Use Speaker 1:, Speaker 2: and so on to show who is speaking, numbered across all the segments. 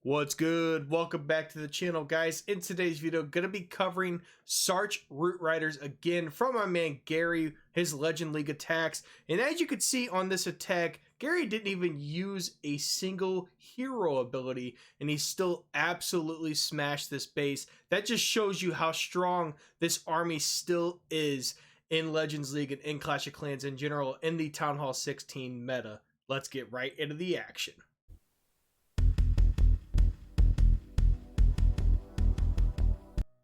Speaker 1: What's good? Welcome back to the channel, guys. In today's video, gonna be covering Sarch Root Riders again from my man Gary, his Legend League attacks. And as you can see on this attack, Gary didn't even use a single hero ability, and he still absolutely smashed this base. That just shows you how strong this army still is in Legends League and in Clash of Clans in general in the Town Hall 16 meta. Let's get right into the action.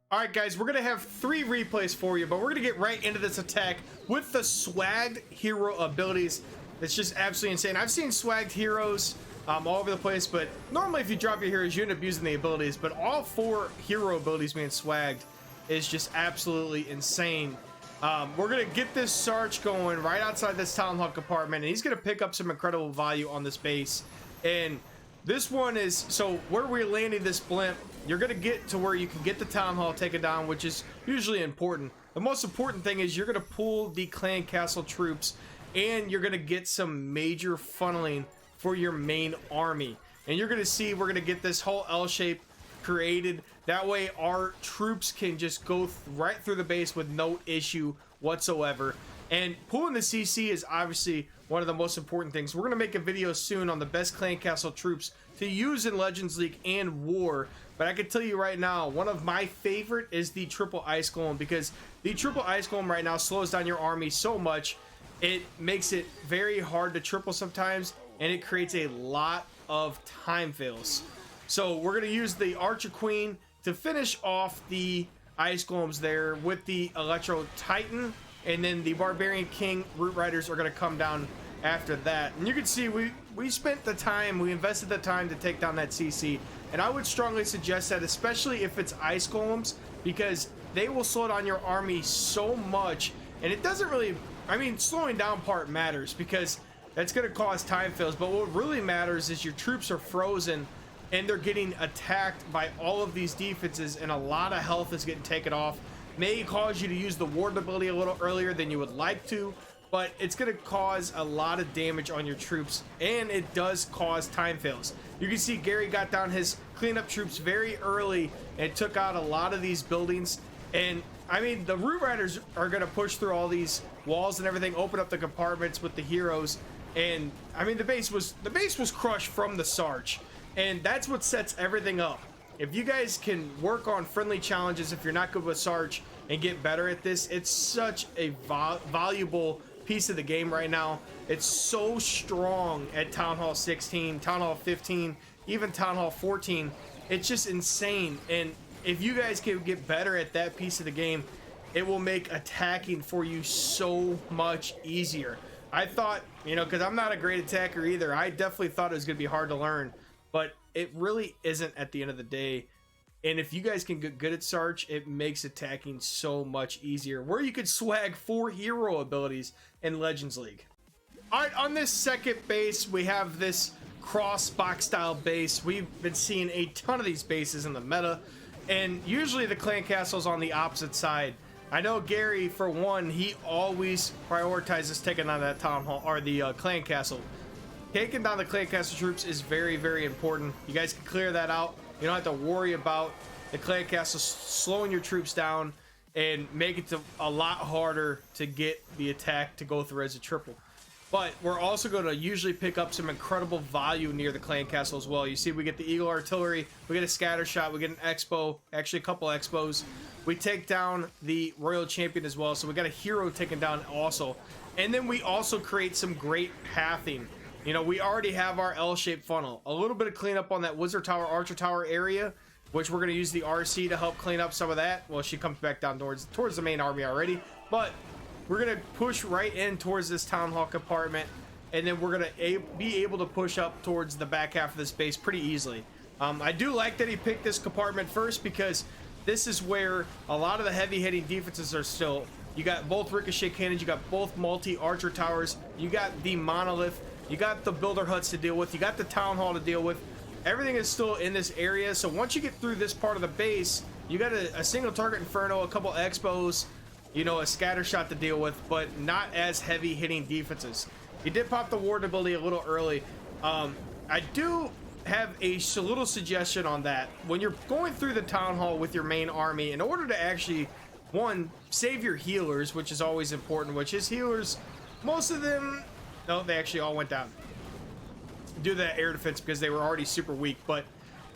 Speaker 1: Alright guys, we're going to have 3 replays for you, but we're going to get right into this attack with the swagged hero abilities. It's just absolutely insane. I've seen swagged heroes all over the place, but normally if you drop your heroes, you end up using the abilities, but all 4 hero abilities being swagged is just absolutely insane. We're going to get this Sarch going right outside this Town Hall compartment, and he's going to pick up some incredible value on this base. And this one is, so where we're landing this blimp, you're going to get to where you can get the Town Hall taken down, which is usually important. The most important thing is you're going to pull the Clan Castle troops, and you're going to get some major funneling for your main army. And you're going to see we're going to get this whole L shape created. That way our troops can just go right through the base with no issue whatsoever. And pulling the CC is obviously one of the most important things. We're going to make a video soon on the best Clan Castle troops to use in Legends League and War. But I can tell you right now, one of my favorite is the Triple Ice Golem, because the Triple Ice Golem right now slows down your army so much. It makes it very hard to triple sometimes, and it creates a lot of time fails. So we're going to use the Archer Queen to finish off the Ice Golems there with the Electro Titan. And then the Barbarian King Root Riders are going to come down after that. And you can see we spent the time, we invested the time to take down that CC. And I would strongly suggest that, especially if it's Ice Golems, because they will slow down your army so much. And it doesn't really, I mean, slowing down part matters because that's going to cause time fails. But what really matters is your troops are frozen and they're getting attacked by all of these defenses, and a lot of health is getting taken off. May cause you to use the ward ability a little earlier than you would like to, but it's going to cause a lot of damage on your troops, and it does cause time fails. You can see Gary got down his cleanup troops very early and took out a lot of these buildings. And I mean, the Root Riders are going to push through all these walls and everything, open up the compartments with the heroes. And I mean, the base was crushed from the Sarch, and that's what sets everything up. If you guys can work on friendly challenges, if you're not good with Sarch, and get better at this, it's such a valuable piece of the game right now. It's so strong at Town Hall 16, Town Hall 15, even Town Hall 14. It's just insane. And if you guys can get better at that piece of the game, it will make attacking for you so much easier. I thought, you know, because I'm not a great attacker either, I definitely thought it was going to be hard to learn. But it really isn't at the end of the day. And if you guys can get good at Sarch, it makes attacking so much easier. Where you could swag 4 hero abilities in Legends League. Alright, on this second base, we have this cross box style base. We've been seeing a ton of these bases in the meta. And usually the Clan Castle's on the opposite side. I know Gary, for one, he always prioritizes taking down that Town Hall, or the Clan Castle. Taking down the Clan Castle troops is very, very important. You guys can clear that out. You don't have to worry about the Clan Castle slowing your troops down and make it a lot harder to get the attack to go through as a triple. But we're also going to usually pick up some incredible value near the Clan Castle as well. You see, we get the Eagle Artillery, we get a Scatter Shot, we get an Expo, actually a couple Expos. We take down the Royal Champion as well, so we got a hero taken down also. And then we also create some great pathing. You know, we already have our L-shaped funnel. A little bit of cleanup on that Wizard Tower, Archer Tower area, which we're going to use the RC to help clean up some of that. Well, she comes back down towards the main army already. But we're going to push right in towards this Town Hall compartment. And then we're going to be able to push up towards the back half of this base pretty easily. I do like that he picked this compartment first, because this is where a lot of the heavy-hitting defenses are still. You got both Ricochet Cannons, you got both multi-Archer Towers, you got the Monolith, you got the Builder Huts to deal with, you got the Town Hall to deal with. Everything is still in this area, so once you get through this part of the base, you got a single target Inferno, a couple Expos, you know, a Scatter Shot to deal with, but not as heavy hitting defenses. He did pop the ward ability a little early. I do have a little suggestion on that. When you're going through the town hall with your main army, in order to actually, one, save your healers, which is always important, which his healers, most of them, no, they actually all went down. Do that air defense because they were already super weak. But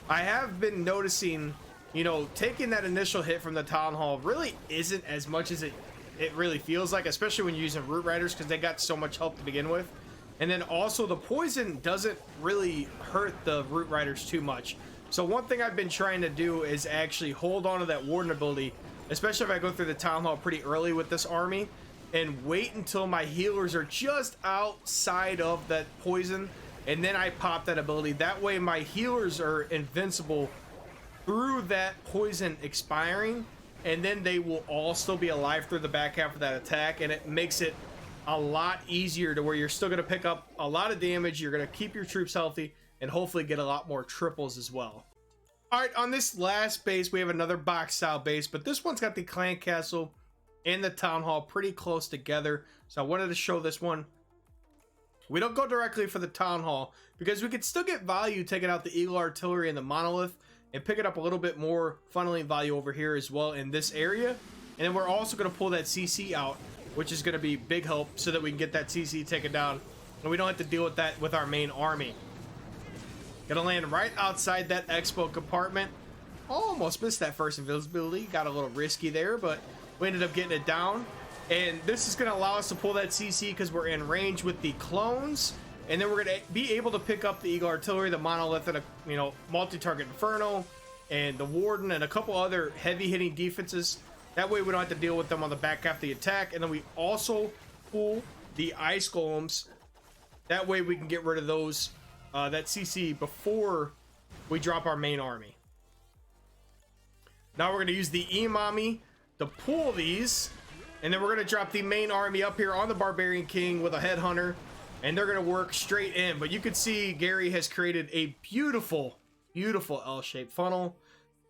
Speaker 1: I have been noticing, you know, taking that initial hit from the town hall really isn't as much as it really feels like, especially when you're using root riders because they got so much help to begin with. And then also the poison doesn't really hurt the root riders too much. So one thing I've been trying to do is actually hold on to that warden ability, especially if I go through the town hall pretty early with this army, and wait until my healers are just outside of that poison, and then I pop that ability. That way my healers are invincible through that poison expiring, and then they will all still be alive through the back half of that attack, and it makes it a lot easier to where you're still going to pick up a lot of damage, you're going to keep your troops healthy, and hopefully get a lot more triples as well. All right, on this last base, we have another box style base, but this one's got the clan castle and the town hall pretty close together, so I wanted to show this one. We don't go directly for the town hall because we could still get value taking out the eagle artillery and the monolith and pick it up a little bit more funneling value over here as well in this area. And then we're also going to pull that CC out, which is going to be big help so that we can get that CC taken down and we don't have to deal with that with our main army. Gonna land right outside that expo compartment. Almost missed that first invisibility, got a little risky there, but we ended up getting it down. And this is going to allow us to pull that CC because we're in range with the clones, and then we're going to be able to pick up the eagle artillery, the monolith, and a, you know, multi-target inferno, and the warden, and a couple other heavy-hitting defenses. That way we don't have to deal with them on the back half of the attack. And then we also pull the ice golems. That way we can get rid of those that CC before we drop our main army. Now we're going to use the Imami to pull these, and then we're going to drop the main army up here on the Barbarian King with a headhunter, and they're going to work straight in. But you can see Gary has created a beautiful, beautiful L-shaped funnel,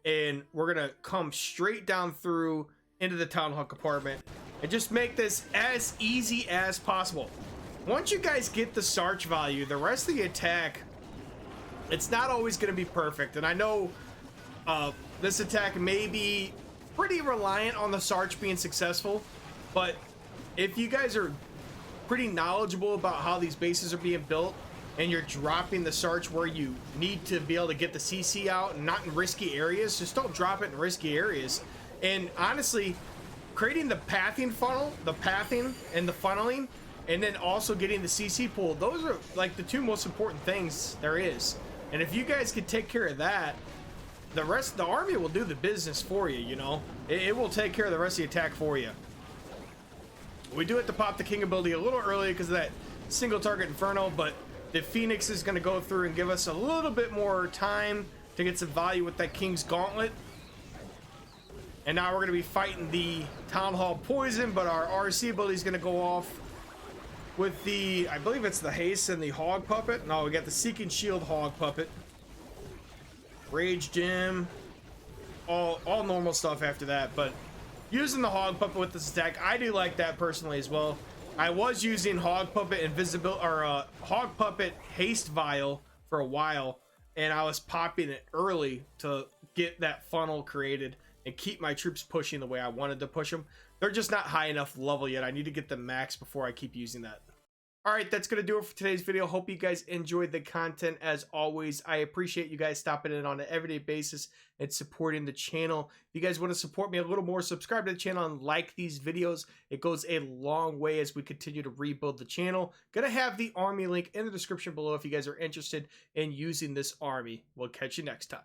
Speaker 1: and we're going to come straight down through into the town hall compartment and just make this as easy as possible. Once you guys get the Sarch value, the rest of the attack, it's not always going to be perfect. And I know this attack may be pretty reliant on the Sarch being successful, but if you guys are pretty knowledgeable about how these bases are being built and you're dropping the Sarch where you need to be able to get the CC out and not in risky areas, just don't drop it in risky areas. And honestly, creating the pathing funnel, the pathing and the funneling, and then also getting the CC pool, those are like the two most important things there is. And if you guys can take care of that, the rest of the army will do the business for you, you know. It will take care of the rest of the attack for you. We do have to pop the king ability a little early because of that single target inferno, but the Phoenix is going to go through and give us a little bit more time to get some value with that king's gauntlet. And now we're going to be fighting the town hall poison, but our RC ability is going to go off with the, I believe it's the haste and the hog puppet. No, we got the seeking shield hog puppet. Rage gem, all normal stuff after that, but using the hog puppet with this attack, I do like that personally as well. I was using hog puppet invisibility or hog puppet haste vial for a while, and I was popping it early to get that funnel created and keep my troops pushing the way I wanted to push them. They're just not high enough level yet. I need to get them max before I keep using that. All right, that's going to do it for today's video. Hope you guys enjoyed the content. As always, I appreciate you guys stopping in on an everyday basis and supporting the channel. If you guys want to support me a little more, subscribe to the channel and like these videos. It goes a long way as we continue to rebuild the channel. Going to have the army link in the description below if you guys are interested in using this army. We'll catch you next time.